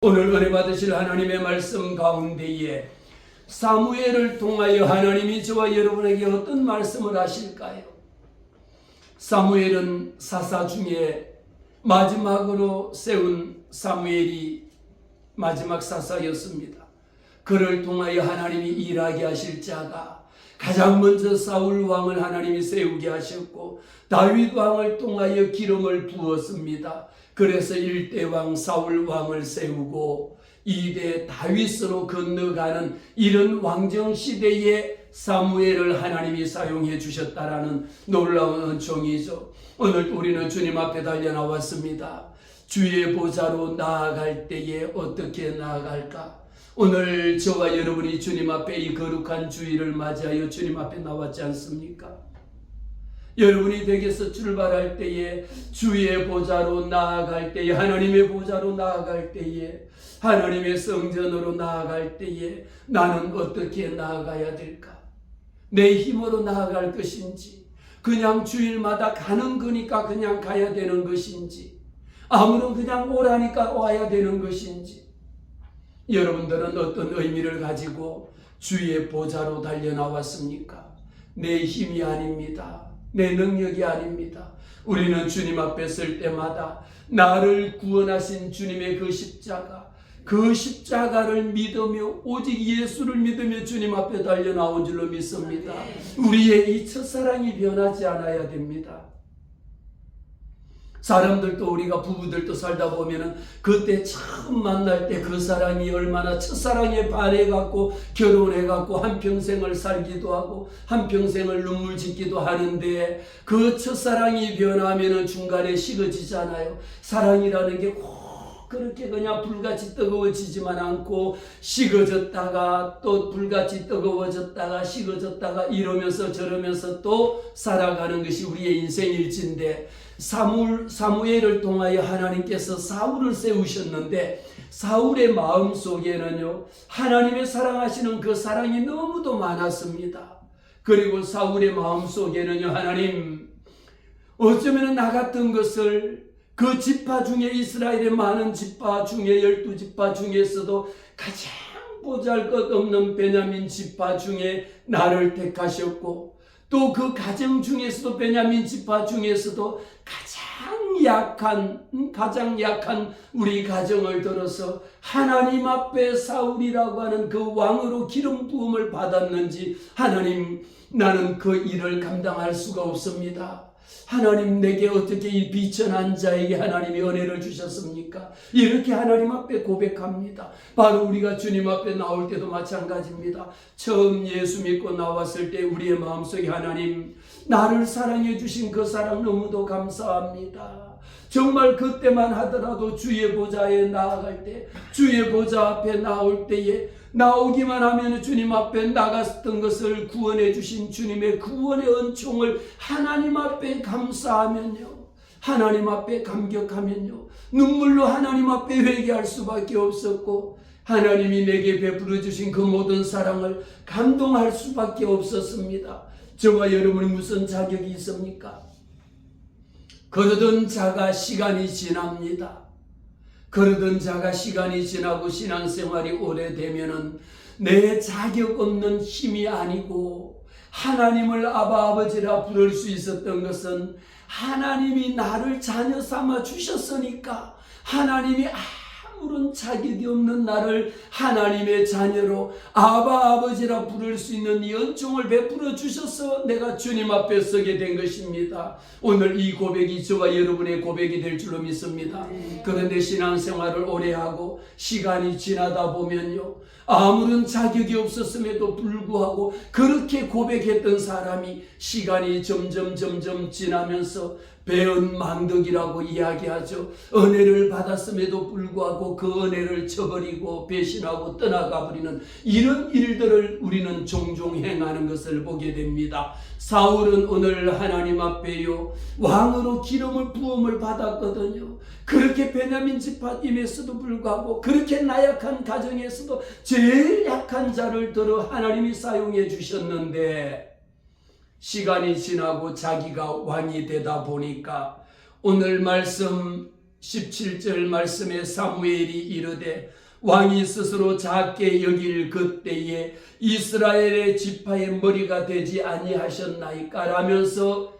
오늘 은혜 받으실 하나님의 말씀 가운데에 사무엘을 통하여 하나님이 저와 여러분에게 어떤 말씀을 하실까요? 사무엘은 사사 중에 마지막으로 세운 사무엘이 마지막 사사였습니다. 그를 통하여 하나님이 일하게 하실 자가 가장 먼저 사울 왕을 하나님이 세우게 하셨고 다윗 왕을 통하여 기름을 부었습니다. 그래서 1대 왕 사울 왕을 세우고 2대 다윗으로 건너가는 이런 왕정 시대에 사무엘을 하나님이 사용해 주셨다라는 놀라운 은총이죠. 오늘 우리는 주님 앞에 달려 나왔습니다. 주의 보좌로 나아갈 때에 어떻게 나아갈까? 오늘 저와 여러분이 주님 앞에 이 거룩한 주일을 맞이하여 주님 앞에 나왔지 않습니까? 여러분이 댁에서 출발할 때에 주의 보좌로 나아갈 때에 하나님의 보좌로 나아갈 때에 하나님의 성전으로 나아갈 때에 나는 어떻게 나아가야 될까? 내 힘으로 나아갈 것인지 그냥 주일마다 가는 거니까 그냥 가야 되는 것인지 아무런 그냥 오라니까 와야 되는 것인지 여러분들은 어떤 의미를 가지고 주의 보좌로 달려 나왔습니까? 내 힘이 아닙니다. 내 능력이 아닙니다. 우리는 주님 앞에 설 때마다 나를 구원하신 주님의 그 십자가를 믿으며 오직 예수를 믿으며 주님 앞에 달려 나온 줄로 믿습니다. 우리의 이 첫사랑이 변하지 않아야 됩니다. 사람들도 우리가 부부들도 살다 보면은 그때 처음 만날 때 그 사람이 얼마나 첫사랑에 반해갖고 결혼해갖고 한평생을 살기도 하고 한평생을 눈물 짓기도 하는데 그 첫사랑이 변하면은 중간에 식어지잖아요. 사랑이라는 게 꼭 그렇게 그냥 불같이 뜨거워지지만 않고 식어졌다가 또 불같이 뜨거워졌다가 식어졌다가 이러면서 저러면서 또 살아가는 것이 우리의 인생일진데 사무엘을 통하여 하나님께서 사울을 세우셨는데 사울의 마음 속에는요 하나님의 사랑하시는 그 사랑이 너무도 많았습니다. 그리고 사울의 마음 속에는요 하나님 어쩌면 나 같은 것을 그 지파 중에 이스라엘의 많은 지파 중에 12지파 중에서도 가장 보잘것없는 베냐민 지파 중에 나를 택하셨고 또 그 가정 중에서도 베냐민 지파 중에서도 가장 약한 우리 가정을 들어서 하나님 앞에 사울이라고 하는 그 왕으로 기름 부음을 받았는지 하나님 나는 그 일을 감당할 수가 없습니다. 하나님 내게 어떻게 이 비천한 자에게 하나님이 은혜를 주셨습니까? 이렇게 하나님 앞에 고백합니다. 바로 우리가 주님 앞에 나올 때도 마찬가지입니다. 처음 예수 믿고 나왔을 때 우리의 마음속에 하나님 나를 사랑해 주신 그 사랑 너무도 감사합니다. 정말 그때만 하더라도 주의 보좌에 나아갈 때 주의 보좌 앞에 나올 때에 나오기만 하면 주님 앞에 나갔던 것을 구원해 주신 주님의 구원의 은총을 하나님 앞에 감사하면요 하나님 앞에 감격하면요 눈물로 하나님 앞에 회개할 수밖에 없었고 하나님이 내게 베풀어 주신 그 모든 사랑을 감동할 수밖에 없었습니다. 저와 여러분이 무슨 자격이 있습니까? 그러던 자가 시간이 지납니다. 그러던 자가 시간이 지나고 신앙생활이 오래되면은 내 자격 없는 힘이 아니고 하나님을 아바 아버지라 부를 수 있었던 것은 하나님이 나를 자녀 삼아 주셨으니까 하나님이 아무런 자격이 없는 나를 하나님의 자녀로 아바 아버지라 부를 수 있는 이 은총을 베풀어 주셔서 내가 주님 앞에 서게 된 것입니다. 오늘 이 고백이 저와 여러분의 고백이 될 줄로 믿습니다. 그런데 신앙생활을 오래 하고 시간이 지나다 보면요 아무런 자격이 없었음에도 불구하고 그렇게 고백했던 사람이 시간이 점점 지나면서 배은 망덕이라고 이야기하죠. 은혜를 받았음에도 불구하고 그 은혜를 저버리고 배신하고 떠나가 버리는 이런 일들을 우리는 종종 행하는 것을 보게 됩니다. 사울은 오늘 하나님 앞에요 왕으로 기름을 부음을 받았거든요. 그렇게 베냐민 지파임에서도 불구하고 그렇게 나약한 가정에서도 제일 약한 자를 들어 하나님이 사용해 주셨는데 시간이 지나고 자기가 왕이 되다 보니까 오늘 말씀 17절 말씀에 사무엘이 이르되 왕이 스스로 작게 여길 그때에 이스라엘의 지파의 머리가 되지 아니하셨나이까 라면서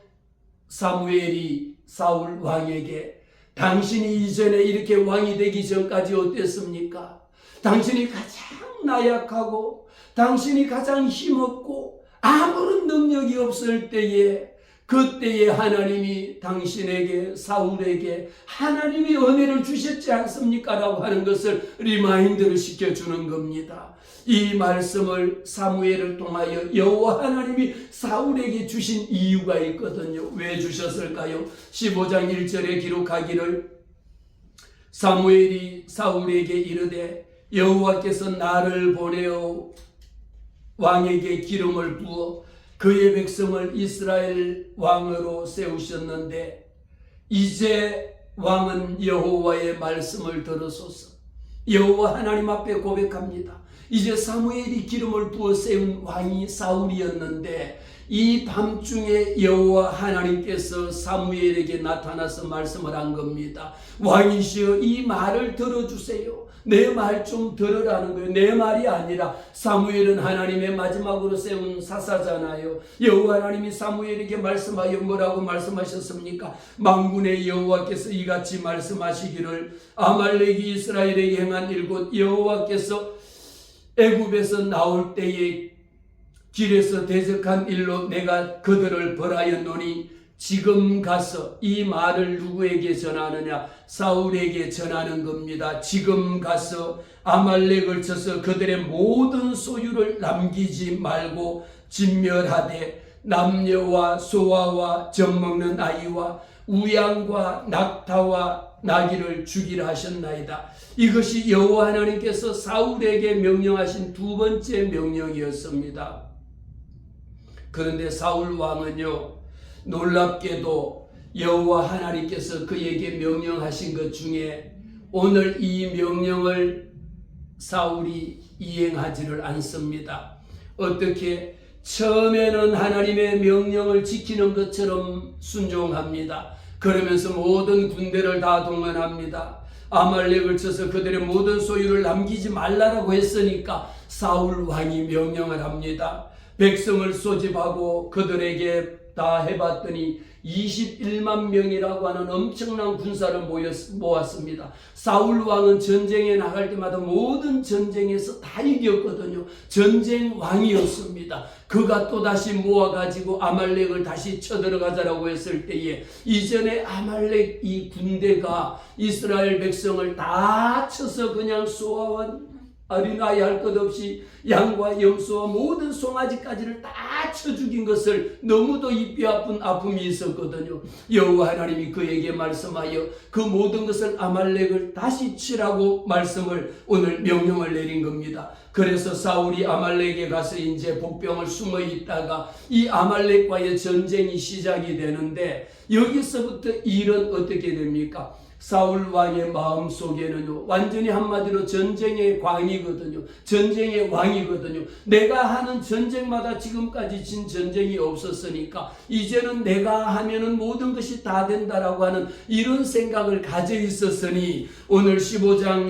사무엘이 사울 왕에게 당신이 이전에 이렇게 왕이 되기 전까지 어땠습니까? 당신이 가장 나약하고 당신이 가장 힘없고 아무런 능력이 없을 때에 그때에 하나님이 당신에게 사울에게 하나님이 은혜를 주셨지 않습니까? 라고 하는 것을 리마인드를 시켜주는 겁니다. 이 말씀을 사무엘을 통하여 여호와 하나님이 사울에게 주신 이유가 있거든요. 왜 주셨을까요? 15장 1절에 기록하기를 사무엘이 사울에게 이르되 여호와께서 나를 보내어 왕에게 기름을 부어 그의 백성을 이스라엘 왕으로 세우셨는데 이제 왕은 여호와의 말씀을 들으소서. 여호와 하나님 앞에 고백합니다. 이제 사무엘이 기름을 부어 세운 왕이 사울이었는데 이 밤중에 여호와 하나님께서 사무엘에게 나타나서 말씀을 한 겁니다. 왕이시여 이 말을 들어주세요. 내 말 좀 들으라는 거예요. 내 말이 아니라 사무엘은 하나님의 마지막으로 세운 사사잖아요. 여호와 하나님이 사무엘에게 말씀하여 뭐라고 말씀하셨습니까? 만군의 여호와께서 이같이 말씀하시기를 아말렉이 이스라엘에게 행한 일곧 여호와께서 애굽에서 나올 때에 길에서 대적한 일로 내가 그들을 벌하였노니 지금 가서 이 말을 누구에게 전하느냐? 사울에게 전하는 겁니다. 지금 가서 아말렉을 쳐서 그들의 모든 소유를 남기지 말고 진멸하되 남녀와 소아와 젖먹는 아이와 우양과 낙타와 나귀를 죽이라 하셨나이다. 이것이 여호와 하나님께서 사울에게 명령하신 두 번째 명령이었습니다. 그런데 사울 왕은요, 놀랍게도 여호와 하나님께서 그에게 명령하신 것 중에 오늘 이 명령을 사울이 이행하지를 않습니다. 어떻게? 처음에는 하나님의 명령을 지키는 것처럼 순종합니다. 그러면서 모든 군대를 다 동원합니다. 아말렉을 쳐서 그들의 모든 소유를 남기지 말라고 했으니까 사울 왕이 명령을 합니다. 백성을 소집하고 그들에게 다 해봤더니 21만 명이라고 하는 엄청난 군사를 모았습니다. 사울 왕은 전쟁에 나갈 때마다 모든 전쟁에서 다 이겼거든요. 전쟁 왕이었습니다. 그가 또다시 모아가지고 아말렉을 다시 쳐들어가자라고 했을 때에 이전에 아말렉 이 군대가 이스라엘 백성을 다 쳐서 그냥 소아와 어린아이 할 것 없이 양과 염소와 모든 송아지까지를 다 쳐 죽인 것을 너무도 입이 아픈 아픔이 있었거든요. 여호와 하나님이 그에게 말씀하여 그 모든 것을 아말렉을 다시 치라고 말씀을 오늘 명령을 내린 겁니다. 그래서 사울이 아말렉에 가서 이제 복병을 숨어 있다가 이 아말렉과의 전쟁이 시작이 되는데 여기서부터 일은 어떻게 됩니까? 사울 왕의 마음속에는요, 완전히 한마디로 전쟁의 광이거든요. 전쟁의 왕이거든요. 내가 하는 전쟁마다 지금까지 진 전쟁이 없었으니까 이제는 내가 하면은 모든 것이 다 된다라고 하는 이런 생각을 가져 있었으니 오늘 15장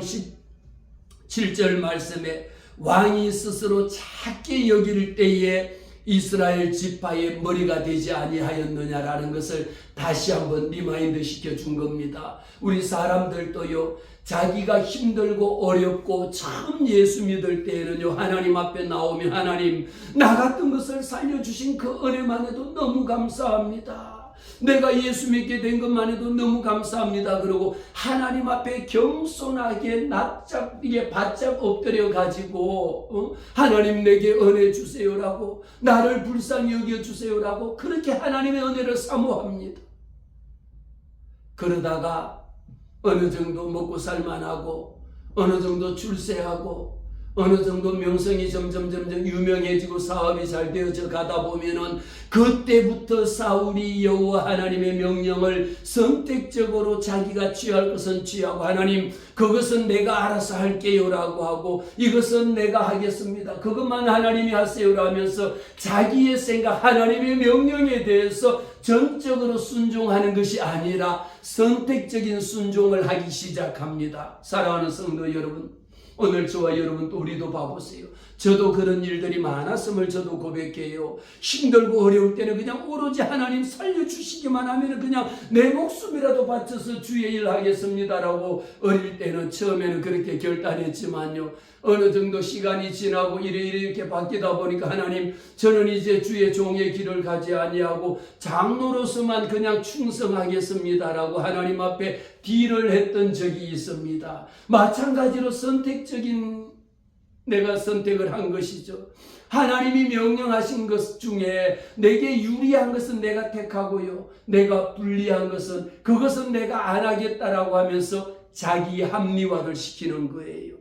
17절 말씀에 왕이 스스로 작게 여길 때에 이스라엘 지파의 머리가 되지 아니하였느냐라는 것을 다시 한번 리마인드 시켜준 겁니다. 우리 사람들도요, 자기가 힘들고 어렵고 처음 예수 믿을 때에는요, 하나님 앞에 나오면 하나님, 나 같은 것을 살려주신 그 은혜만 해도 너무 감사합니다. 내가 예수 믿게 된 것만 해도 너무 감사합니다. 그러고 하나님 앞에 겸손하게 납작하게 바짝 엎드려 가지고 하나님 내게 은혜 주세요라고, 나를 불쌍히 여겨 주세요라고 그렇게 하나님의 은혜를 사모합니다. 그러다가 어느 정도 먹고 살만하고 어느 정도 출세하고 어느 정도 명성이 점점 유명해지고 사업이 잘 되어져 가다 보면은 그때부터 사울이 여호와 하나님의 명령을 선택적으로 자기가 취할 것은 취하고, 하나님 그것은 내가 알아서 할게요라고 하고, 이것은 내가 하겠습니다, 그것만 하나님이 하세요라면서 자기의 생각, 하나님의 명령에 대해서 전적으로 순종하는 것이 아니라 선택적인 순종을 하기 시작합니다. 사랑하는 성도 여러분, 오늘 저와 여러분 또 우리도 봐보세요. 저도 그런 일들이 많았음을 저도 고백해요. 힘들고 어려울 때는 그냥 오로지 하나님 살려주시기만 하면 그냥 내 목숨이라도 바쳐서 주의 일 하겠습니다라고 어릴 때는 처음에는 그렇게 결단했지만요, 어느 정도 시간이 지나고 이렇게 바뀌다 보니까 하나님 저는 이제 주의 종의 길을 가지 아니하고 장로로서만 그냥 충성하겠습니다라고 하나님 앞에 딜을 했던 적이 있습니다. 마찬가지로 내가 선택을 한 것이죠. 하나님이 명령하신 것 중에 내게 유리한 것은 내가 택하고요, 내가 불리한 것은 그것은 내가 안 하겠다라고 하면서 자기 합리화를 시키는 거예요.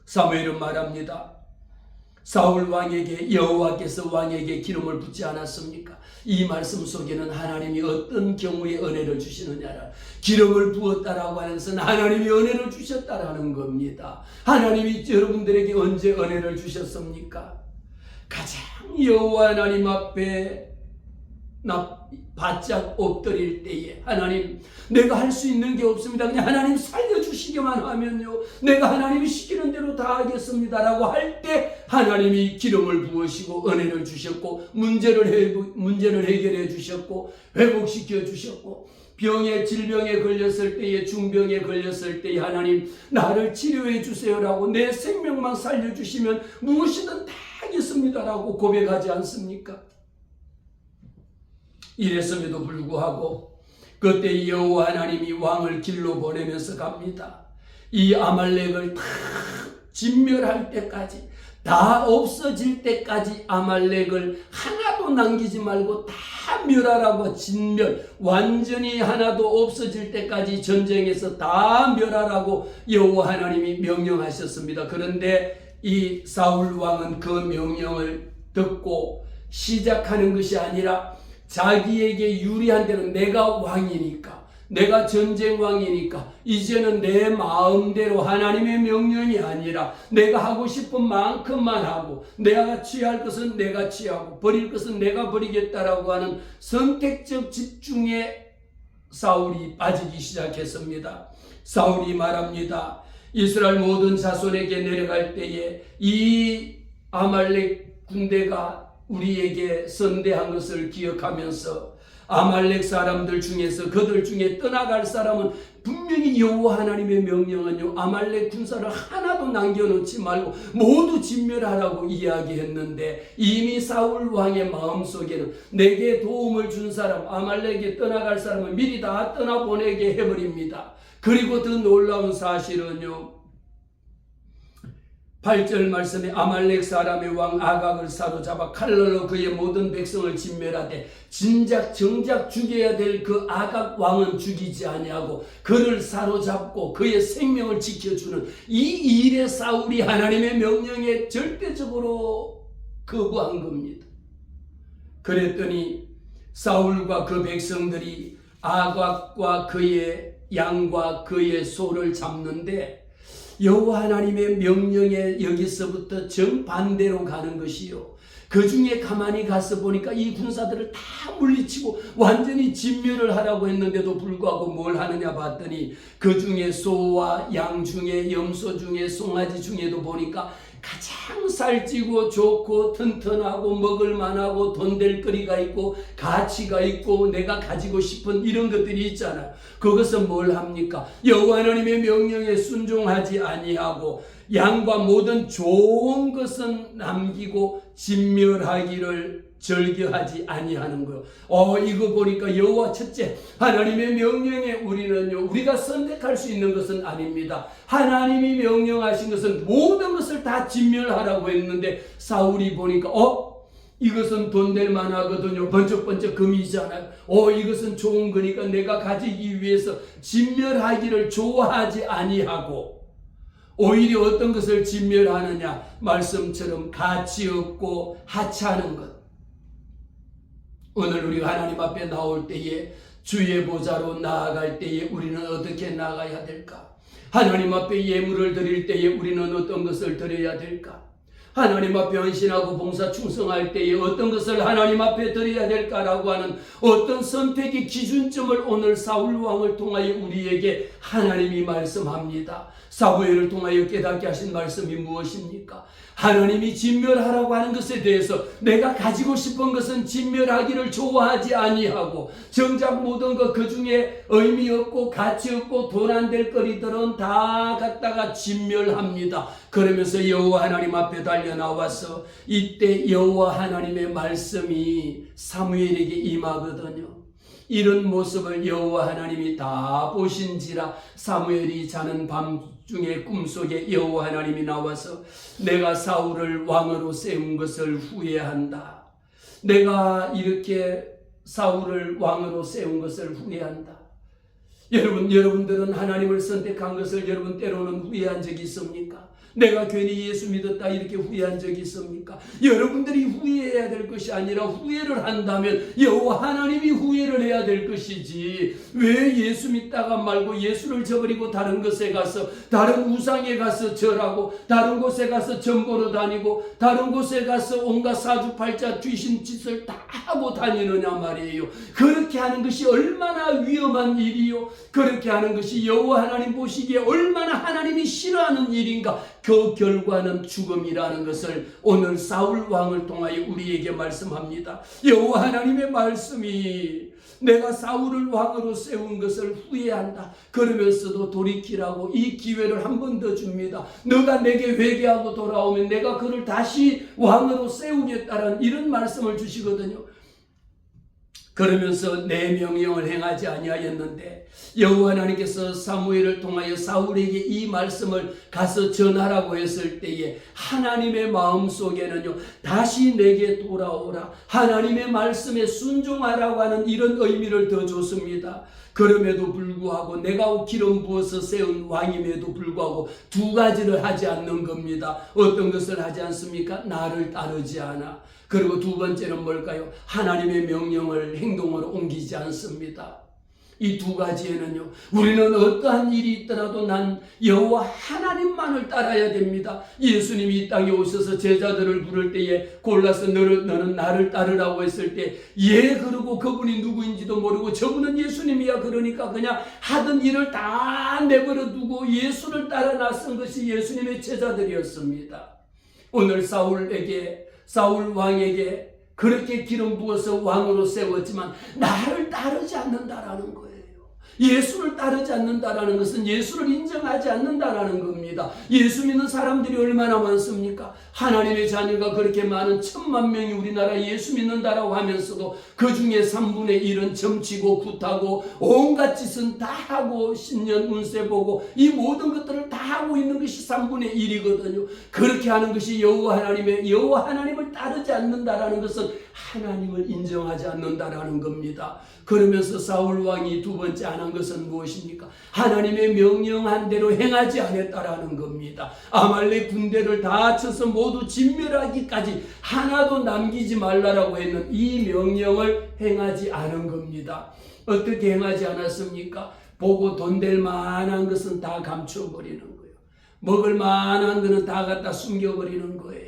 사무엘은 말합니다. 사울 왕에게 여호와께서 왕에게 기름을 붓지 않았습니까? 이 말씀 속에는 하나님이 어떤 경우에 은혜를 주시느냐라, 기름을 부었다라고 하는 것은 하나님이 은혜를 주셨다라는 겁니다. 하나님이 여러분들에게 언제 은혜를 주셨습니까? 가장 여호와 하나님 앞에 바짝 엎드릴 때에, 하나님 내가 할 수 있는 게 없습니다, 그냥 하나님 살려주시기만 하면요 내가 하나님이 시키는 대로 다 하겠습니다라고 할 때 하나님이 기름을 부으시고 은혜를 주셨고 문제를 해결해 주셨고 회복시켜 주셨고, 질병에 걸렸을 때에, 중병에 걸렸을 때에 하나님 나를 치료해 주세요라고, 내 생명만 살려주시면 무엇이든 다 하겠습니다라고 고백하지 않습니까? 이랬음에도 불구하고 그때 여호와 하나님이 왕을 길로 보내면서 갑니다. 이 아말렉을 다 진멸할 때까지, 다 없어질 때까지 아말렉을 하나도 남기지 말고 다 멸하라고, 완전히 하나도 없어질 때까지 전쟁에서 다 멸하라고 여호와 하나님이 명령하셨습니다. 그런데 이 사울 왕은 그 명령을 듣고 시작하는 것이 아니라 자기에게 유리한 대로, 내가 왕이니까, 내가 전쟁 왕이니까 이제는 내 마음대로, 하나님의 명령이 아니라 내가 하고 싶은 만큼만 하고, 내가 취할 것은 내가 취하고 버릴 것은 내가 버리겠다라고 하는 선택적 집중에 사울이 빠지기 시작했습니다. 사울이 말합니다. 이스라엘 모든 자손에게 내려갈 때에 이 아말렉 군대가 우리에게 선대한 것을 기억하면서 아말렉 사람들 중에서 그들 중에 떠나갈 사람은 분명히 여호와 하나님의 명령은요, 아말렉 군사를 하나도 남겨놓지 말고 모두 진멸하라고 이야기했는데, 이미 사울 왕의 마음속에는 내게 도움을 준 사람, 아말렉에 떠나갈 사람은 미리 다 떠나보내게 해버립니다. 그리고 더 놀라운 사실은요, 8절 말씀에 아말렉 사람의 왕 아각을 사로잡아 칼날로 그의 모든 백성을 진멸하되 정작 죽여야 될 그 아각 왕은 죽이지 아니하고 그를 사로잡고 그의 생명을 지켜주는 이 일에 사울이 하나님의 명령에 절대적으로 거부한 겁니다. 그랬더니 사울과 그 백성들이 아각과 그의 양과 그의 소를 잡는데, 여호와 하나님의 명령에 여기서부터 정반대로 가는 것이요, 그 중에 가만히 가서 보니까 이 군사들을 다 물리치고 완전히 진멸을 하라고 했는데도 불구하고 뭘 하느냐 봤더니, 그 중에 소와 양 중에, 염소 중에, 송아지 중에도 보니까 가장 살찌고 좋고 튼튼하고 먹을만하고 돈 될 거리가 있고 가치가 있고 내가 가지고 싶은 이런 것들이 있잖아요. 그것은 뭘 합니까? 여호와 하나님의 명령에 순종하지 아니하고 양과 모든 좋은 것은 남기고 진멸하기를 절개하지 아니하는 거요. 이거 보니까 여호와 첫째, 하나님의 명령에 우리가 선택할 수 있는 것은 아닙니다. 하나님이 명령하신 것은 모든 것을 다 진멸하라고 했는데, 사울이 보니까 이것은 돈 될 만하거든요. 번쩍번쩍 금이잖아요. 이것은 좋은 거니까 내가 가지기 위해서 진멸하기를 좋아하지 아니하고, 오히려 어떤 것을 진멸하느냐? 말씀처럼 가치 없고 하찮은 것. 오늘 우리가 하나님 앞에 나올 때에, 주의 보좌로 나아갈 때에 우리는 어떻게 나가야 될까? 하나님 앞에 예물을 드릴 때에 우리는 어떤 것을 드려야 될까? 하나님 앞에 헌신하고 봉사 충성할 때에 어떤 것을 하나님 앞에 드려야 될까라고 하는 어떤 선택의 기준점을 오늘 사울 왕을 통하여 우리에게 하나님이 말씀합니다. 사무엘을 통하여 깨닫게 하신 말씀이 무엇입니까? 하나님이 진멸하라고 하는 것에 대해서 내가 가지고 싶은 것은 진멸하기를 좋아하지 아니하고, 정작 모든 것 그 중에 의미 없고 가치 없고 돈 안 될 거리들은 다 갖다가 진멸합니다. 그러면서 여호와 하나님 앞에 달려 나와서 이때 여호와 하나님의 말씀이 사무엘에게 임하거든요. 이런 모습을 여호와 하나님이 다 보신지라 사무엘이 자는 밤중에 꿈속에 여호와 하나님이 나와서 내가 사울을 왕으로 세운 것을 후회한다. 내가 이렇게 사울을 왕으로 세운 것을 후회한다. 여러분들은 하나님을 선택한 것을 여러분 때로는 후회한 적이 있습니까? 내가 괜히 예수 믿었다 이렇게 후회한 적이 있습니까? 여러분들이 후회해야 될 것이 아니라, 후회를 한다면 여호와 하나님이 후회를 해야 될 것이지, 왜 예수 믿다가 말고 예수를 저버리고 다른 것에 가서, 다른 우상에 가서 절하고, 다른 곳에 가서 점보러 다니고, 다른 곳에 가서 온갖 사주팔자 귀신 짓을 다 하고 다니느냐 말이에요. 그렇게 하는 것이 얼마나 위험한 일이요, 그렇게 하는 것이 여호와 하나님 보시기에 얼마나 하나님이 싫어하는 일인가. 그 결과는 죽음이라는 것을 오늘 사울 왕을 통하여 우리에게 말씀합니다. 여호와 하나님의 말씀이 내가 사울을 왕으로 세운 것을 후회한다. 그러면서도 돌이키라고 이 기회를 한 번 더 줍니다. 너가 내게 회개하고 돌아오면 내가 그를 다시 왕으로 세우겠다는 이런 말씀을 주시거든요. 그러면서 내 명령을 행하지 아니하였는데, 여호와 하나님께서 사무엘을 통하여 사울에게 이 말씀을 가서 전하라고 했을 때에 하나님의 마음속에는요, 다시 내게 돌아오라, 하나님의 말씀에 순종하라고 하는 이런 의미를 더 줬습니다. 그럼에도 불구하고 내가 기름 부어서 세운 왕임에도 불구하고 두 가지를 하지 않는 겁니다. 어떤 것을 하지 않습니까? 나를 따르지 않아. 그리고 두 번째는 뭘까요? 하나님의 명령을 행동으로 옮기지 않습니다. 이 두 가지에는요, 우리는 어떠한 일이 있더라도 난 여호와 하나님만을 따라야 됩니다. 예수님이 이 땅에 오셔서 제자들을 부를 때에 골라서 너는 나를 따르라고 했을 때, 예, 그러고 그분이 누구인지도 모르고 저분은 예수님이야 그러니까 그냥 하던 일을 다 내버려 두고 예수를 따라 나선 것이 예수님의 제자들이었습니다. 오늘 사울 왕에게 그렇게 기름 부어서 왕으로 세웠지만 나를 따르지 않는다라는 거예요. 예수를 따르지 않는다라는 것은 예수를 인정하지 않는다라는 겁니다. 예수 믿는 사람들이 얼마나 많습니까? 하나님의 자녀가 그렇게 많은 1000만 명이 우리나라 예수 믿는다라고 하면서도 그 중에 3분의 1은 점치고 굿하고 온갖 짓은 다 하고 신년 운세 보고 이 모든 것들을 다 하고 있는 것이 3분의 1이거든요. 그렇게 하는 것이 여호와 하나님을 따르지 않는다라는 것은 하나님을 인정하지 않는다라는 겁니다. 그러면서 사울 왕이 두 번째 안 한 것은 무엇입니까? 하나님의 명령한 대로 행하지 않았다라는 겁니다. 아말렉 군대를 다 쳐서 모두 진멸하기까지 하나도 남기지 말라라고 했는 이 명령을 행하지 않은 겁니다. 어떻게 행하지 않았습니까? 보고 돈 될 만한 것은 다 감춰버리는 거예요. 먹을 만한 것은 다 갖다 숨겨버리는 거예요.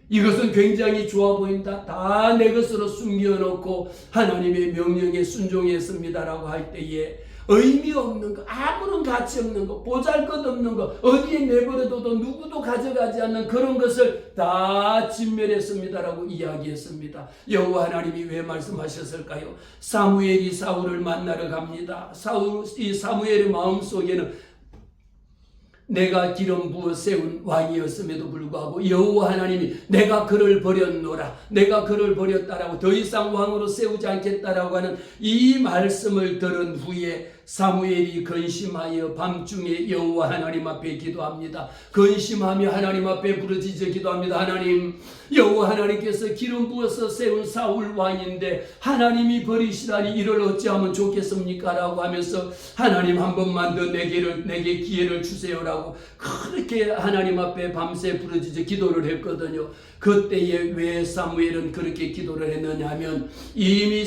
이것은 굉장히 좋아 보인다. 다 내 것으로 숨겨놓고 하나님의 명령에 순종했습니다라고 할 때에 의미 없는 거, 아무런 가치 없는 거, 보잘것없는 거, 어디에 내버려둬도 누구도 가져가지 않는 그런 것을 다 진멸했습니다라고 이야기했습니다. 여호와 하나님이 왜 말씀하셨을까요? 사무엘이 사울을 만나러 갑니다. 이 사무엘의 마음속에는 내가 기름 부어 세운 왕이었음에도 불구하고 여호와 하나님이 내가 그를 버렸노라, 내가 그를 버렸다라고 더 이상 왕으로 세우지 않겠다라고 하는 이 말씀을 들은 후에 사무엘이 근심하여 밤중에 여호와 하나님 앞에 기도합니다. 근심하며 하나님 앞에 부르짖어 기도합니다. 하나님, 여호와 하나님께서 기름 부어서 세운 사울 왕인데 하나님이 버리시다니 이를 어찌하면 좋겠습니까? 라고 하면서 하나님 한 번만 더 내게 기회를 주세요라고 그렇게 하나님 앞에 밤새 부르짖어 기도를 했거든요. 그때에 왜 사무엘은 그렇게 기도를 했느냐 하면 이미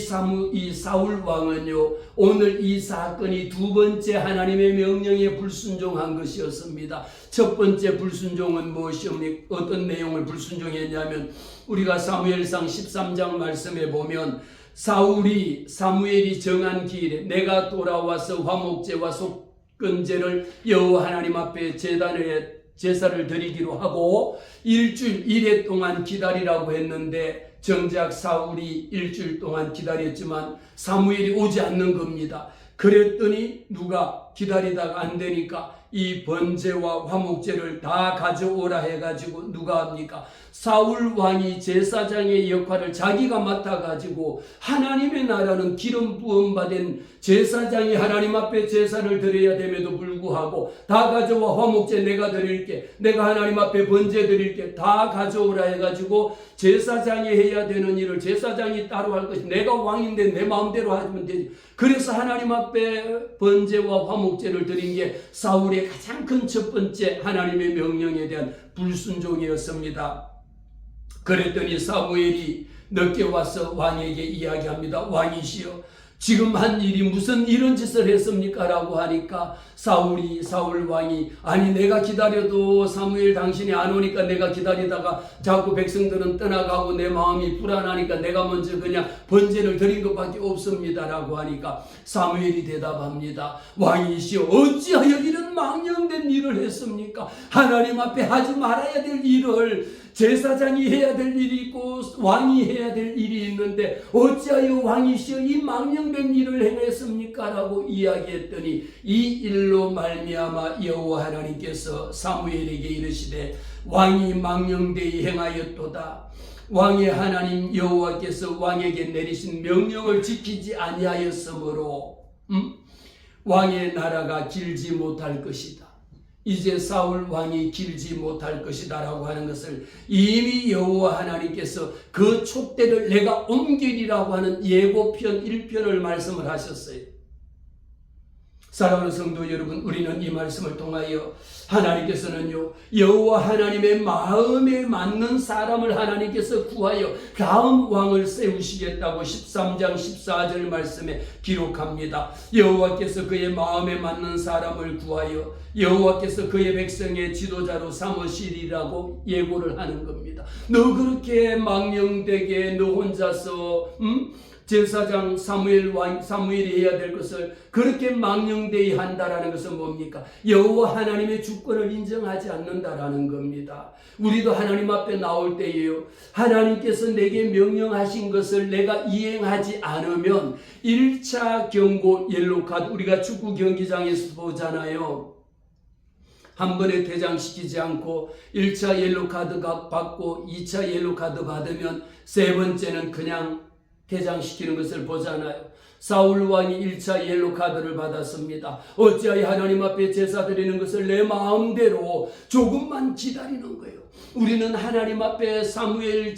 이 사울 왕은요, 오늘 이 사건이 두 번째 하나님의 명령에 불순종한 것이었습니다. 첫 번째 불순종은 무엇이옵니까? 어떤 내용을 불순종했냐면 우리가 사무엘상 13장 말씀에 보면 사무엘이 정한 기일에 내가 돌아와서 화목제와 속건제를 여호와 하나님 앞에 제사를 드리기로 하고 일주일 1회 동안 기다리라고 했는데 정작 사울이 일주일 동안 기다렸지만 사무엘이 오지 않는 겁니다. 그랬더니 누가 기다리다가 안 되니까 이 번제와 화목제를 다 가져오라 해가지고 누가 합니까? 사울 왕이 제사장의 역할을 자기가 맡아가지고 하나님의 나라는 기름 부음 받은 제사장이 하나님 앞에 제사를 드려야 됨에도 불구하고 다 가져와 화목제 내가 드릴게, 내가 하나님 앞에 번제 드릴게, 다 가져오라 해가지고 제사장이 해야 되는 일을 제사장이 따로 할 것이 내가 왕인데 내 마음대로 하면 되지. 그래서 하나님 앞에 번제와 화목제를 드린 게 사울의 가장 큰 첫 번째 하나님의 명령에 대한 불순종이었습니다. 그랬더니 사무엘이 늦게 와서 왕에게 이야기합니다. 왕이시여, 지금 한 일이 무슨 이런 짓을 했습니까? 라고 하니까 사울 왕이 아니 내가 기다려도 사무엘 당신이 안 오니까 내가 기다리다가 자꾸 백성들은 떠나가고 내 마음이 불안하니까 내가 먼저 그냥 번제를 드린 것밖에 없습니다. 라고 하니까 사무엘이 대답합니다. 왕이시여, 어찌하여 이런 망령된 일을 했습니까? 하나님 앞에 하지 말아야 될 일을 제사장이 해야 될 일이 있고 왕이 해야 될 일이 있는데 어찌하여 왕이시여 이 망령된 일을 행했습니까? 라고 이야기했더니 이 일로 말미암아 여호와 하나님께서 사무엘에게 이르시되 왕이 망령되이 행하였도다. 왕의 하나님 여호와께서 왕에게 내리신 명령을 지키지 아니하였으므로 왕의 나라가 길지 못할 것이다. 이제 사울 왕이 길지 못할 것이다 라고 하는 것을 이미 여호와 하나님께서 그 촉대를 내가 옮기리라고 하는 예고편 1편을 말씀을 하셨어요. 사랑하는 성도 여러분, 우리는 이 말씀을 통하여 하나님께서는요, 여호와 하나님의 마음에 맞는 사람을 하나님께서 구하여 다음 왕을 세우시겠다고 13장 14절 말씀에 기록합니다. 여호와께서 그의 마음에 맞는 사람을 구하여 여호와께서 그의 백성의 지도자로 삼으시리라고 예고를 하는 겁니다. 너 그렇게 망령되게 너 혼자서 제사장 사무엘이 해야 될 것을 그렇게 망령되이 한다라는 것은 뭡니까? 여호와 하나님의 주권을 인정하지 않는다라는 겁니다. 우리도 하나님 앞에 나올 때에요, 하나님께서 내게 명령하신 것을 내가 이행하지 않으면 1차 경고 옐로카드, 우리가 축구 경기장에서 보잖아요. 한 번에 퇴장시키지 않고 1차 옐로카드 받고 2차 옐로카드 받으면 세 번째는 그냥 퇴장시키는 것을 보잖아요. 사울 왕이 1차 옐로카드를 받았습니다. 어찌하여 하나님 앞에 제사 드리는 것을 내 마음대로 조금만 기다리는 거예요. 우리는 하나님 앞에 사무엘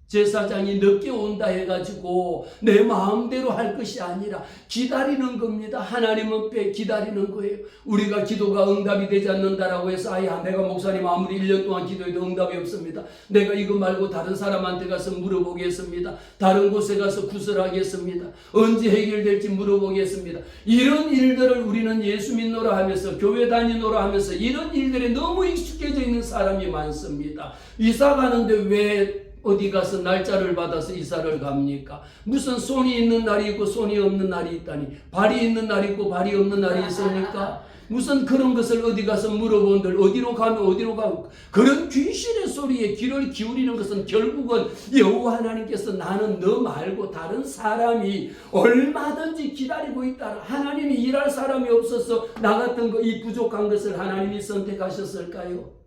제사장이 늦게 온다 해가지고 내 마음대로 할 것이 아니라 기다리는 겁니다. 하나님 앞에 기다리는 거예요. 우리가 기도가 응답이 되지 않는다라고 해서 내가 목사님 아무리 1년 동안 기도해도 응답이 없습니다. 내가 이거 말고 다른 사람한테 가서 물어보겠습니다. 다른 곳에 가서 구설하겠습니다. 언제 해결될지 물어보겠습니다. 이런 일들을 우리는 예수 믿노라 하면서 교회 다니노라 하면서 이런 일들에 너무 익숙해져 있는 사람이 많습니다. 이사 가는데 왜 어디 가서 날짜를 받아서 이사를 갑니까? 무슨 손이 있는 날이 있고 손이 없는 날이 있다니, 발이 있는 날이 있고 발이 없는 날이 있습니까? 무슨 그런 것을 어디 가서 물어본들 어디로 가면 어디로 가고, 그런 귀신의 소리에 귀를 기울이는 것은 결국은 여호와 하나님께서 나는 너 말고 다른 사람이 얼마든지 기다리고 있다, 하나님이 일할 사람이 없어서 나 같은 거 이 부족한 것을 하나님이 선택하셨을까요?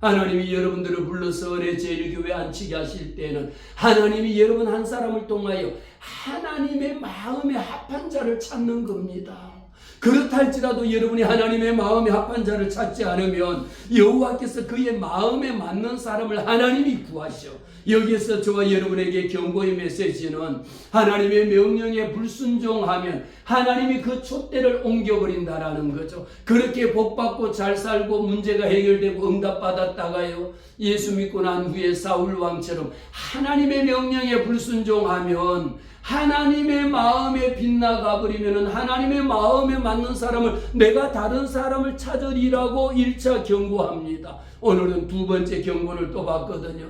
하나님이 여러분들을 불러서 은혜 제일교회 안치게 하실 때는 하나님이 여러분 한 사람을 통하여 하나님의 마음에 합한 자를 찾는 겁니다. 그렇다 할지라도 여러분이 하나님의 마음에 합한 자를 찾지 않으면 여호와께서 그의 마음에 맞는 사람을 하나님이 구하셔. 여기에서 저와 여러분에게 경고의 메시지는 하나님의 명령에 불순종하면 하나님이 그 촛대를 옮겨버린다라는 거죠. 그렇게 복받고 잘 살고 문제가 해결되고 응답받았다가요, 예수 믿고 난 후에 사울 왕처럼 하나님의 명령에 불순종하면 하나님의 마음에 빗나가 버리면 하나님의 마음에 맞는 사람을 내가 다른 사람을 찾으리라고 1차 경고합니다. 오늘은 두 번째 경고를 또 받거든요.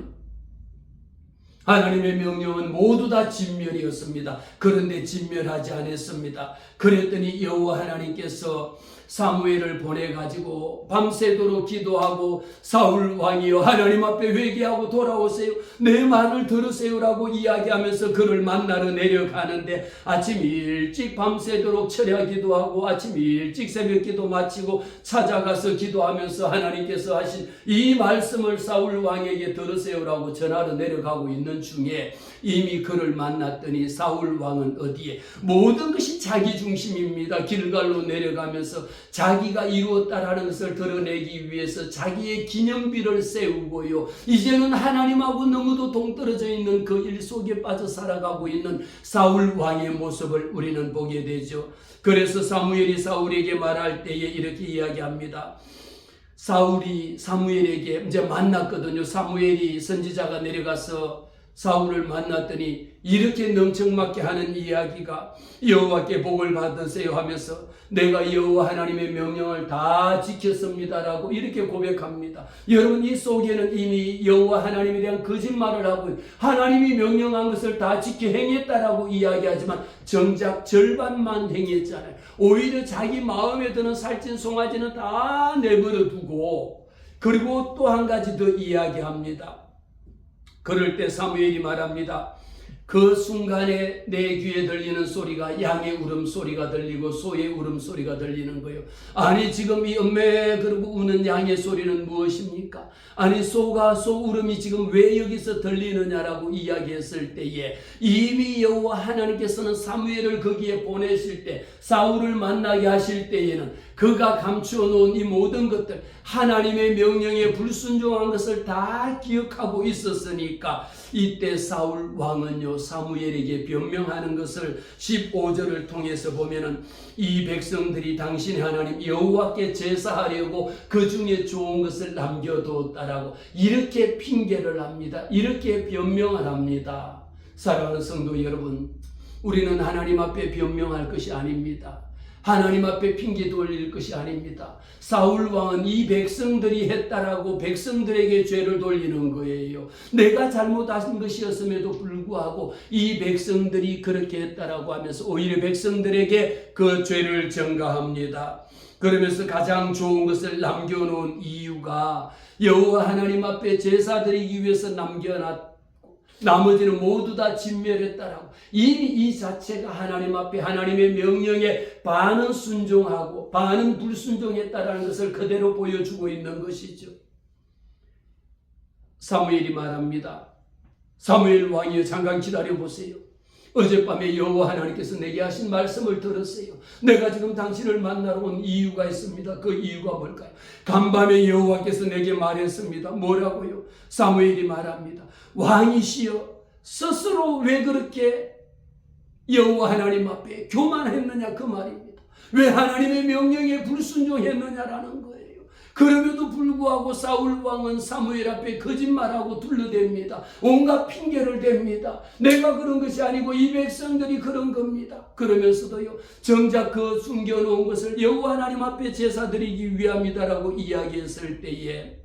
하나님의 명령은 모두 다 진멸이었습니다. 그런데 진멸하지 않았습니다. 그랬더니 여호와 하나님께서 사무엘을 보내가지고 밤새도록 기도하고 사울 왕이여 하나님 앞에 회개하고 돌아오세요. 내 말을 들으세요라고 이야기하면서 그를 만나러 내려가는데 아침 일찍 밤새도록 철야 기도하고 아침 일찍 새벽 기도 마치고 찾아가서 기도하면서 하나님께서 하신 이 말씀을 사울 왕에게 들으세요라고 전하러 내려가고 있는 중에 이미 그를 만났더니 사울 왕은 어디에? 모든 것이 자기 중심입니다. 길갈로 내려가면서 자기가 이루었다라는 것을 드러내기 위해서 자기의 기념비를 세우고요. 이제는 하나님하고 너무도 동떨어져 있는 그 일 속에 빠져 살아가고 있는 사울 왕의 모습을 우리는 보게 되죠. 그래서 사무엘이 사울에게 말할 때에 이렇게 이야기합니다. 사울이 사무엘에게 이제 만났거든요. 사무엘이 선지자가 내려가서 사울을 만났더니 이렇게 능청맞게 하는 이야기가 여호와께 복을 받으세요 하면서 내가 여호와 하나님의 명령을 다 지켰습니다라고 이렇게 고백합니다. 여러분, 이 속에는 이미 여호와 하나님에 대한 거짓말을 하고 하나님이 명령한 것을 다 지켜 행했다라고 이야기하지만 정작 절반만 행했잖아요. 오히려 자기 마음에 드는 살찐 송아지는 다 내버려 두고, 그리고 또 한 가지 더 이야기합니다. 그럴 때 사무엘이 말합니다. 그 순간에 내 귀에 들리는 소리가 양의 울음소리가 들리고 소의 울음소리가 들리는 거예요. 아니, 지금 이 엄매 그러고 우는 양의 소리는 무엇입니까? 아니, 소가 소 울음이 지금 왜 여기서 들리느냐라고 이야기했을 때에 이미 여호와 하나님께서는 사무엘을 거기에 보내실 때, 사울을 만나게 하실 때에는 그가 감추어 놓은 이 모든 것들, 하나님의 명령에 불순종한 것을 다 기억하고 있었으니까 이때 사울 왕은요, 사무엘에게 변명하는 것을 15절을 통해서 보면은 이 백성들이 당신의 하나님 여호와께 제사하려고 그 중에 좋은 것을 남겨두었다라고 이렇게 핑계를 합니다. 이렇게 변명을 합니다. 사랑하는 성도 여러분, 우리는 하나님 앞에 변명할 것이 아닙니다. 하나님 앞에 핑계 돌릴 것이 아닙니다. 사울 왕은 이 백성들이 했다라고 백성들에게 죄를 돌리는 거예요. 내가 잘못한 것이었음에도 불구하고 이 백성들이 그렇게 했다라고 하면서 오히려 백성들에게 그 죄를 전가합니다. 그러면서 가장 좋은 것을 남겨놓은 이유가 여호와 하나님 앞에 제사 드리기 위해서 남겨놨 나머지는 모두 다 진멸했다라고. 이미 이 자체가 하나님 앞에 하나님의 명령에 반은 순종하고 반은 불순종했다라는 것을 그대로 보여주고 있는 것이죠. 사무엘이 말합니다. 사무엘 왕이여, 잠깐 기다려보세요. 어젯밤에 여호와 하나님께서 내게 하신 말씀을 들었어요. 내가 지금 당신을 만나러 온 이유가 있습니다. 그 이유가 뭘까요? 간밤에 여호와께서 내게 말했습니다. 뭐라고요? 사무엘이 말합니다. 왕이시여, 스스로 왜 그렇게 여호와 하나님 앞에 교만했느냐, 그 말입니다. 왜 하나님의 명령에 불순종했느냐라는 거예요. 그럼에도 불구하고 사울 왕은 사무엘 앞에 거짓말하고 둘러댑니다. 온갖 핑계를 댑니다. 내가 그런 것이 아니고 이 백성들이 그런 겁니다. 그러면서도요, 정작 그 숨겨놓은 것을 여호와 하나님 앞에 제사드리기 위함이다라고 이야기했을 때에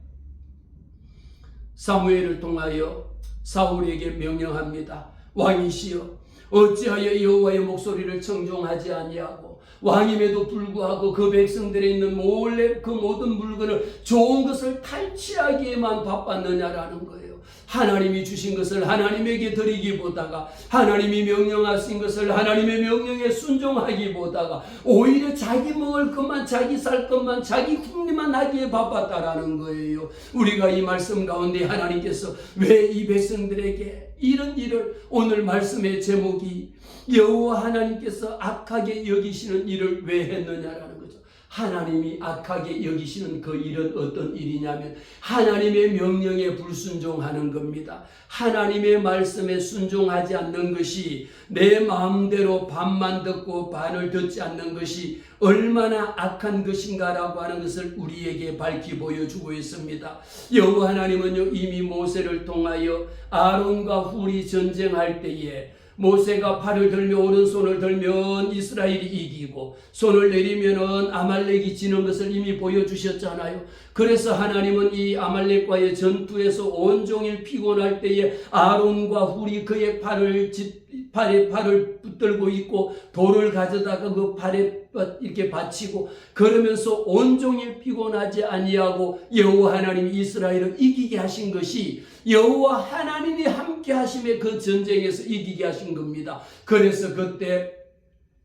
사무엘을 통하여 사울에게 명령합니다. 왕이시여, 어찌하여 여호와의 목소리를 청종하지 아니하고 왕임에도 불구하고 그 백성들에 있는 몰래 그 모든 물건을 좋은 것을 탈취하기에만 바빴느냐라는 거예요. 하나님이 주신 것을 하나님에게 드리기보다가 하나님이 명령하신 것을 하나님의 명령에 순종하기보다가 오히려 자기 먹을 것만, 자기 살 것만, 자기 궁리만 하기에 바빴다라는 거예요. 우리가 이 말씀 가운데 하나님께서 왜 이 백성들에게 이런 일을, 오늘 말씀의 제목이 여호와 하나님께서 악하게 여기시는 일을 왜 했느냐라는 거죠. 하나님이 악하게 여기시는 그 일은 어떤 일이냐면 하나님의 명령에 불순종하는 겁니다. 하나님의 말씀에 순종하지 않는 것이, 내 마음대로 반만 듣고 반을 듣지 않는 것이 얼마나 악한 것인가라고 하는 것을 우리에게 밝히 보여주고 있습니다. 여호와 하나님은요, 이미 모세를 통하여 아론과 훌이 전쟁할 때에 모세가 팔을 들며 오른손을 들면 이스라엘이 이기고 손을 내리면은 아말렉이 지는 것을 이미 보여주셨잖아요. 그래서 하나님은 이 아말렉과의 전투에서 온종일 피곤할 때에 아론과 훌이 그의 팔에 팔을 붙들고 있고 돌을 가져다가 그 팔에 이렇게 받치고 그러면서 온종일 피곤하지 아니하고 여호와 하나님이 이스라엘을 이기게 하신 것이 여호와 하나님이 함께 하심에 그 전쟁에서 이기게 하신 겁니다. 그래서 그때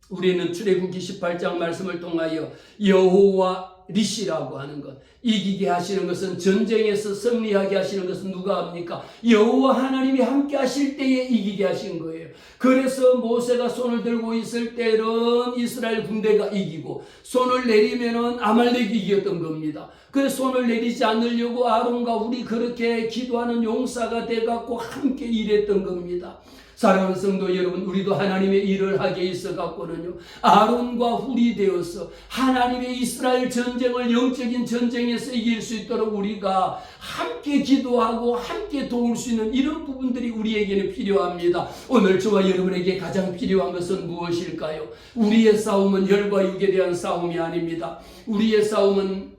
우리는 출애굽기 18장 말씀을 통하여 여호와 리시라고 하는 것, 이기게 하시는 것은, 전쟁에서 승리하게 하시는 것은 누가 합니까? 여호와 하나님이 함께 하실 때에 이기게 하신 거예요. 그래서 모세가 손을 들고 있을 때는 이스라엘 군대가 이기고 손을 내리면은 아말렉이 이겼던 겁니다. 그래서 손을 내리지 않으려고 아론과 훌이 그렇게 기도하는 용사가 돼갖고 함께 일했던 겁니다. 사랑하는 성도 여러분, 우리도 하나님의 일을 하게 있어갖고는요, 아론과 훌이 되어서 하나님의 이스라엘 전쟁을, 영적인 전쟁에서 이길 수 있도록 우리가 함께 기도하고 함께 도울 수 있는 이런 부분들이 우리에게는 필요합니다. 오늘 저와 여러분에게 가장 필요한 것은 무엇일까요? 우리의 싸움은 혈과 육에 대한 싸움이 아닙니다. 우리의 싸움은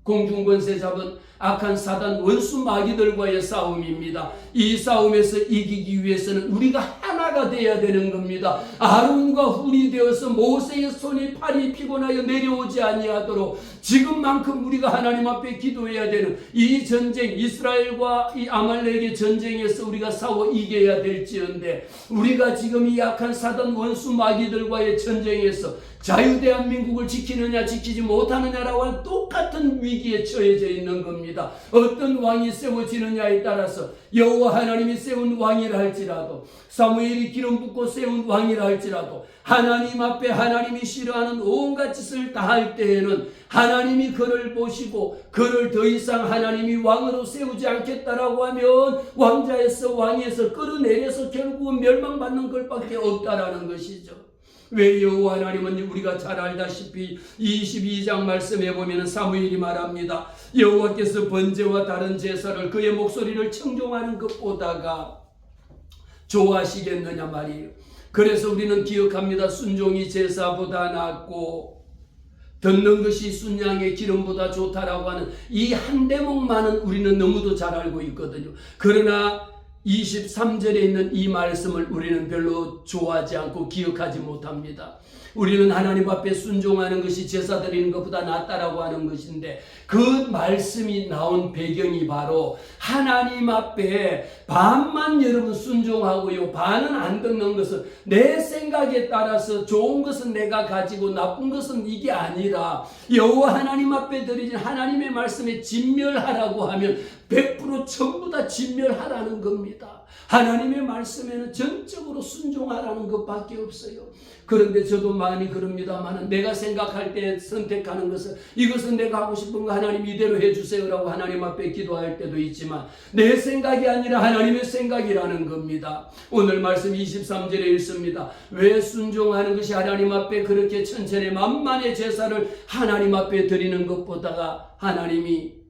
공중권세 잡은 악한 사단 원수 마귀들과의 싸움입니다. 이 싸움에서 이기기 위해서는 우리가 하나가 되어야 되는 겁니다. 아론과 훌이 되어서 모세의 손이 팔이 피곤하여 내려오지 아니하도록 지금만큼 우리가 하나님 앞에 기도해야 되는 이 전쟁, 이스라엘과 이 아말렉의 전쟁에서 우리가 싸워 이겨야 될지언데, 우리가 지금 이 악한 사단 원수 마귀들과의 전쟁에서 자유대한민국을 지키느냐 지키지 못하느냐라고 하는 똑같은 위기에 처해져 있는 겁니다. 어떤 왕이 세워지느냐에 따라서 여호와 하나님이 세운 왕이라 할지라도, 사무엘이 기름 붓고 세운 왕이라 할지라도, 하나님 앞에 하나님이 싫어하는 온갖 짓을 다 할 때에는 하나님이 그를 보시고 그를 더 이상 하나님이 왕으로 세우지 않겠다라고 하면 왕자에서, 왕에서 끌어내려서 결국은 멸망받는 것밖에 없다라는 것이죠. 왜 여호와 하나님은 우리가 잘 알다시피 22장 말씀에 보면 사무엘이 말합니다. 여호와께서 번제와 다른 제사를 그의 목소리를 청종하는 것보다가 좋아하시겠느냐 말이에요. 그래서 우리는 기억합니다. 순종이 제사보다 낫고 듣는 것이 순양의 기름보다 좋다라고 하는 이 한 대목만은 우리는 너무도 잘 알고 있거든요. 그러나 23절에 있는 이 말씀을 우리는 별로 좋아하지 않고 기억하지 못합니다. 우리는 하나님 앞에 순종하는 것이 제사 드리는 것보다 낫다라고 하는 것인데, 그 말씀이 나온 배경이 바로 하나님 앞에 반만 여러분 순종하고요, 반은 안 듣는 것은 내 생각에 따라서 좋은 것은 내가 가지고 나쁜 것은 이게 아니라 여호와 하나님 앞에 드리진 하나님의 말씀에 진멸하라고 하면 100% 전부 다 진멸하라는 겁니다. 하나님의 말씀에는 전적으로 순종하라는 것밖에 없어요. 그런데 저도 많이 그럽니다만, 내가 생각할 때 선택하는 것은 이것은 내가 하고 싶은 거 하나님 이대로 해주세요라고 하나님 앞에 기도할 때도 있지만, 내 생각이 아니라 하나님의 생각이라는 겁니다. 오늘 말씀 23절에 읽습니다. 왜 순종하는 것이 하나님 앞에 그렇게 천천히 만만의 제사를 하나님 앞에 드리는 것보다가 하나님이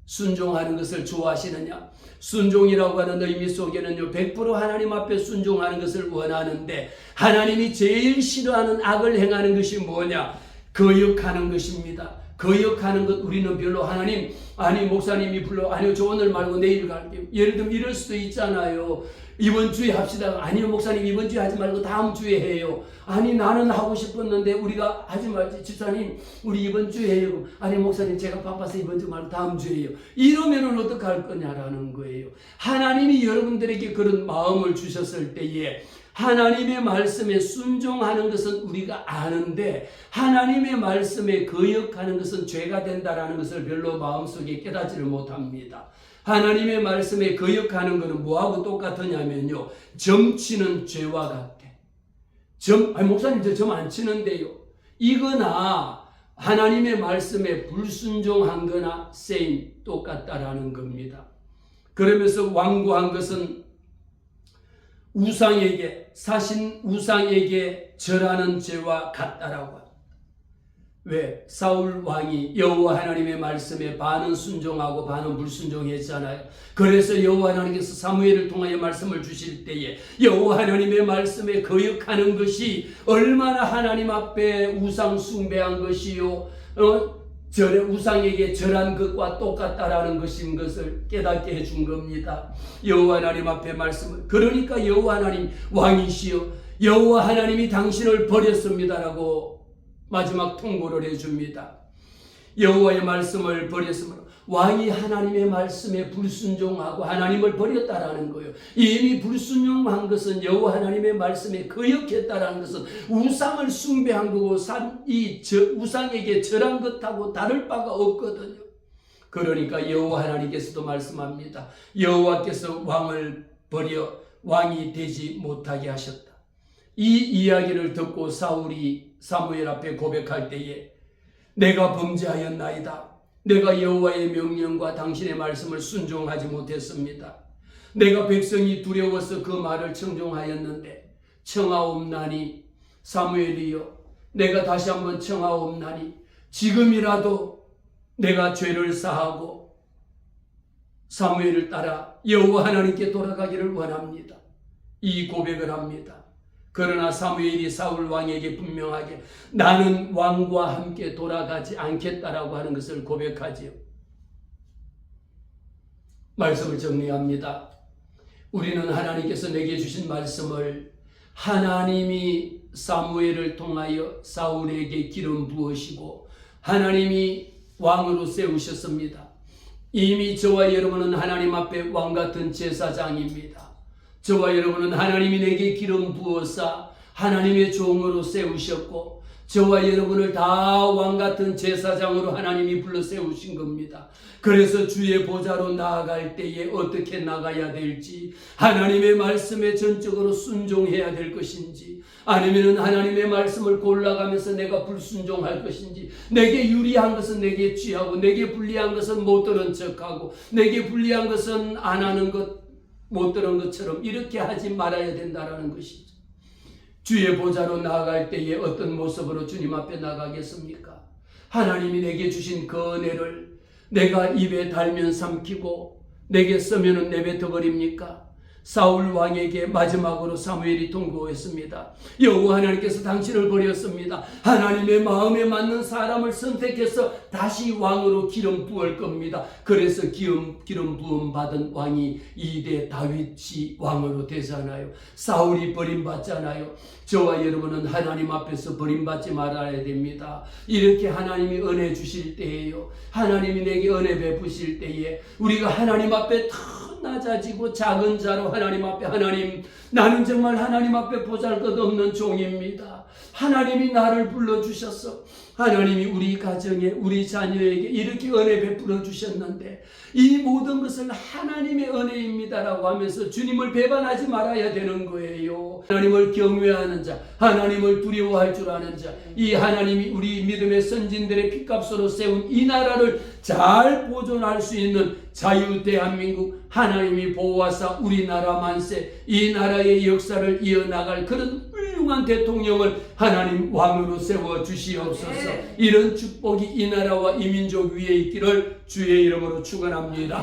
순종하는 것을 좋아하시느냐? 순종이라고 하는 의미 속에는요, 100% 하나님 앞에 순종하는 것을 원하는데, 하나님이 제일 싫어하는 악을 행하는 것이 뭐냐? 거역하는 것입니다. 거역하는 것 우리는 별로 하나님 아니 목사님이 불러 아니요 저 오늘 말고 내일 갈게요. 예를 들면 이럴 수도 있잖아요. 이번 주에 합시다. 아니요 목사님 이번 주에 하지 말고 다음 주에 해요. 아니 나는 하고 싶었는데 우리가 하지 말지 집사님 우리 이번 주에 해요. 아니 목사님 제가 바빠서 이번 주 말고 다음 주에 해요. 이러면은 어떻게 할 거냐라는 거예요. 하나님이 여러분들에게 그런 마음을 주셨을 때에 하나님의 말씀에 순종하는 것은 우리가 아는데 하나님의 말씀에 거역하는 것은 죄가 된다라는 것을 별로 마음속에 깨닫지를 못합니다. 하나님의 말씀에 거역하는 것은 뭐하고 똑같으냐면요. 점치는 죄와 같대. 아니 목사님 저 점 안 치는데요. 이거나 하나님의 말씀에 불순종한 거나 same 똑같다라는 겁니다. 그러면서 완고한 것은 우상에게 사신 우상에게 절하는 죄와 같다라고 합니다. 왜? 사울 왕이 여호와 하나님의 말씀에 반은 순종하고 반은 불순종했잖아요. 그래서 여호와 하나님께서 사무엘을 통하여 말씀을 주실 때에 여호와 하나님의 말씀에 거역하는 것이 얼마나 하나님 앞에 우상 숭배한 것이요 우상에게 절한 것과 똑같다라는 것인 것을 깨닫게 해준 겁니다. 여호와 하나님 앞에 말씀을 그러니까 여호와 하나님 왕이시여 여호와 하나님이 당신을 버렸습니다라고 마지막 통보를 해줍니다. 여호와의 말씀을 버렸으므로 왕이 하나님의 말씀에 불순종하고 하나님을 버렸다라는 거예요. 이미 불순종한 것은 여호와 하나님의 말씀에 거역했다라는 것은 우상을 숭배한 거고 우상에게 절한 것하고 다를 바가 없거든요. 그러니까 여호와 하나님께서도 말씀합니다. 여호와께서 왕을 버려 왕이 되지 못하게 하셨다. 이 이야기를 듣고 사울이 사무엘 앞에 고백할 때에 내가 범죄하였나이다. 내가 여호와의 명령과 당신의 말씀을 순종하지 못했습니다. 내가 백성이 두려워서 그 말을 청종하였는데 청하옵나니 사무엘이여 내가 다시 한번 청하옵나니 지금이라도 내가 죄를 사하고 사무엘을 따라 여호와 하나님께 돌아가기를 원합니다. 이 고백을 합니다. 그러나 사무엘이 사울 왕에게 분명하게 나는 왕과 함께 돌아가지 않겠다라고 하는 것을 고백하지요. 말씀을 정리합니다. 우리는 하나님께서 내게 주신 말씀을 하나님이 사무엘을 통하여 사울에게 기름 부으시고 하나님이 왕으로 세우셨습니다. 이미 저와 여러분은 하나님 앞에 왕같은 제사장입니다. 저와 여러분은 하나님이 내게 기름 부어사 하나님의 종으로 세우셨고 저와 여러분을 다 왕같은 제사장으로 하나님이 불러 세우신 겁니다. 그래서 주의 보좌로 나아갈 때에 어떻게 나가야 될지 하나님의 말씀에 전적으로 순종해야 될 것인지 아니면 하나님의 말씀을 골라가면서 내가 불순종할 것인지 내게 유리한 것은 내게 취하고 내게 불리한 것은 못 들은 척하고 내게 불리한 것은 안 하는 것 못 들은 것처럼 이렇게 하지 말아야 된다는 것이죠. 주의 보좌로 나아갈 때에 어떤 모습으로 주님 앞에 나가겠습니까? 하나님이 내게 주신 그 은혜를 내가 입에 달면 삼키고 내게 쓰면 내뱉어 버립니까? 사울 왕에게 마지막으로 사무엘이 통보했습니다. 여호와 하나님께서 당신을 버렸습니다. 하나님의 마음에 맞는 사람을 선택해서 다시 왕으로 기름 부을 겁니다. 그래서 기름 부음 받은 왕이 2대 다윗이 왕으로 되잖아요. 사울이 버림받잖아요. 저와 여러분은 하나님 앞에서 버림받지 말아야 됩니다. 이렇게 하나님이 은혜 주실 때에요. 하나님이 내게 은혜 베푸실 때에 우리가 하나님 앞에 다 낮아지고 작은 자로 하나님 앞에 하나님 나는 정말 하나님 앞에 보잘것없는 종입니다. 하나님이 나를 불러주셨어. 하나님이 우리 가정에 우리 자녀에게 이렇게 은혜 베풀어 주셨는데 이 모든 것은 하나님의 은혜입니다라고 하면서 주님을 배반하지 말아야 되는 거예요. 하나님을 경외하는 자, 하나님을 두려워할 줄 아는 자, 이 하나님이 우리 믿음의 선진들의 피값으로 세운 이 나라를 잘 보존할 수 있는 자유 대한민국 하나님이 보호하사 우리나라 만세 이 나라의 역사를 이어나갈 그런 훌륭한 대통령을 하나님 왕으로 세워 주시옵소서. 이런 축복이 이 나라와 이 민족 위에 있기를 주의 이름으로 축원합니다.